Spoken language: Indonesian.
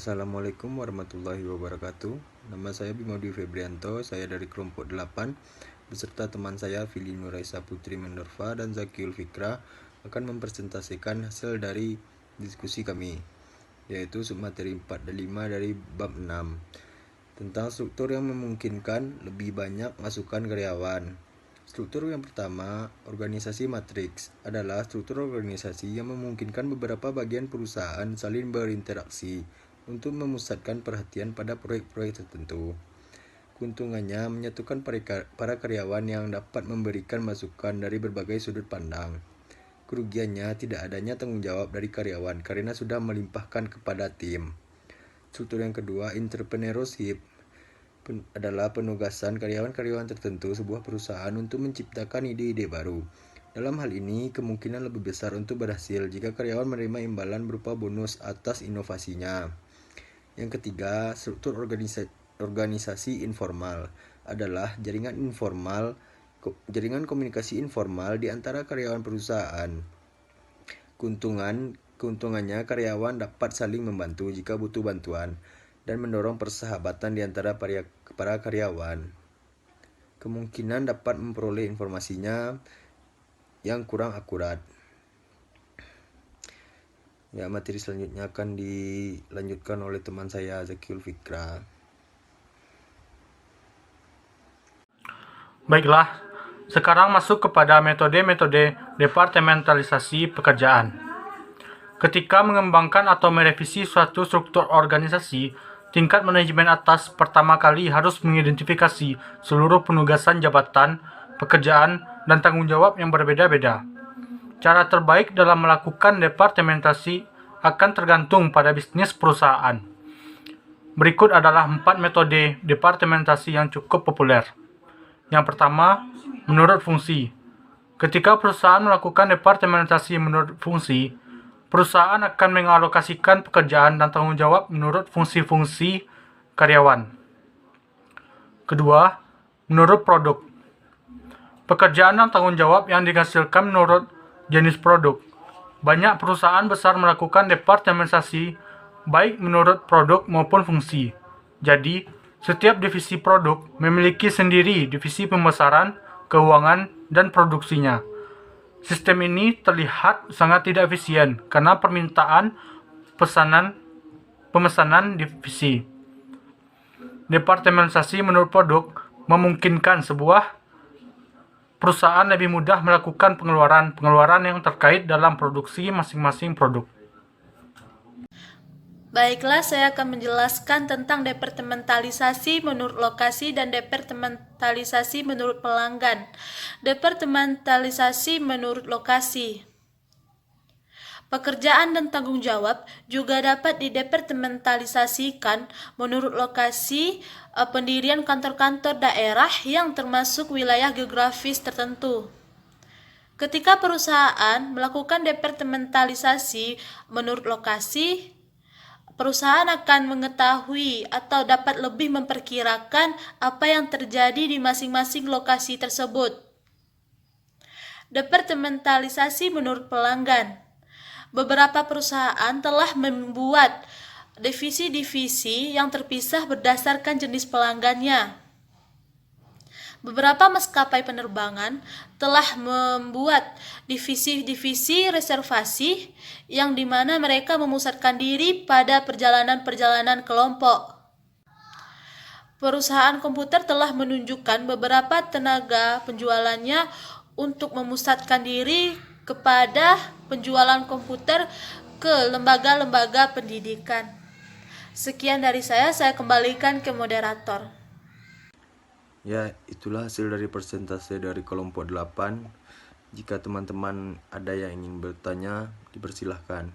Assalamualaikum warahmatullahi wabarakatuh. Nama saya Bima Dwi Febrianto, saya dari kelompok 8 beserta teman saya Fili Nuraisa Putri Mendorfa dan Zakiul Fikra akan mempresentasikan hasil dari diskusi kami, yaitu submateri 4 dan 5 dari bab 6 tentang struktur yang memungkinkan lebih banyak masukan karyawan. Struktur yang pertama, organisasi matriks, adalah struktur organisasi yang memungkinkan beberapa bagian perusahaan saling berinteraksi untuk memusatkan perhatian pada proyek-proyek tertentu. Keuntungannya menyatukan para karyawan yang dapat memberikan masukan dari berbagai sudut pandang. Kerugiannya tidak adanya tanggung jawab dari karyawan karena sudah melimpahkan kepada tim. Struktur yang kedua, entrepreneurship, adalah penugasan karyawan-karyawan tertentu sebuah perusahaan untuk menciptakan ide-ide baru. Dalam hal ini, kemungkinan lebih besar untuk berhasil jika karyawan menerima imbalan berupa bonus atas inovasinya. Yang ketiga, struktur organisasi informal, adalah jaringan komunikasi informal di antara karyawan perusahaan. Keuntungannya karyawan dapat saling membantu jika butuh bantuan dan mendorong persahabatan di antara para karyawan. Kemungkinan dapat memperoleh informasinya yang kurang akurat. Materi selanjutnya akan dilanjutkan oleh teman saya Zakiul Fikra. Baiklah, sekarang masuk kepada metode-metode departementalisasi pekerjaan. Ketika mengembangkan atau merevisi suatu struktur organisasi, tingkat manajemen atas pertama kali harus mengidentifikasi seluruh penugasan jabatan, pekerjaan, dan tanggung jawab yang berbeda-beda. Cara terbaik dalam melakukan departementasi akan tergantung pada bisnis perusahaan. Berikut adalah 4 metode departementasi yang cukup populer. Yang pertama, menurut fungsi. Ketika perusahaan melakukan departementasi menurut fungsi, perusahaan akan mengalokasikan pekerjaan dan tanggung jawab menurut fungsi-fungsi karyawan. Kedua, menurut produk. Pekerjaan dan tanggung jawab yang dihasilkan menurut jenis produk. Banyak perusahaan besar melakukan departementasi baik menurut produk maupun fungsi. Jadi, setiap divisi produk memiliki sendiri divisi pemasaran, keuangan, dan produksinya. Sistem ini terlihat sangat tidak efisien karena permintaan pemesanan divisi. Departementasi menurut produk memungkinkan sebuah perusahaan lebih mudah melakukan pengeluaran yang terkait dalam produksi masing-masing produk. Baiklah, saya akan menjelaskan tentang departementalisasi menurut lokasi dan departementalisasi menurut pelanggan. Departementalisasi menurut lokasi. Pekerjaan dan tanggung jawab juga dapat didepartementalisasikan menurut lokasi pendirian kantor-kantor daerah yang termasuk wilayah geografis tertentu. Ketika perusahaan melakukan departementalisasi menurut lokasi, perusahaan akan mengetahui atau dapat lebih memperkirakan apa yang terjadi di masing-masing lokasi tersebut. Departementalisasi menurut pelanggan. Beberapa perusahaan telah membuat divisi-divisi yang terpisah berdasarkan jenis pelanggannya. Beberapa maskapai penerbangan telah membuat divisi-divisi reservasi yang dimana mereka memusatkan diri pada perjalanan-perjalanan kelompok. Perusahaan komputer telah menunjukkan beberapa tenaga penjualannya untuk memusatkan diri kepada penjualan komputer ke lembaga-lembaga pendidikan. Sekian dari saya kembalikan ke moderator. Itulah hasil dari presentasi dari kelompok 8. Jika teman-teman ada yang ingin bertanya, dipersilahkan.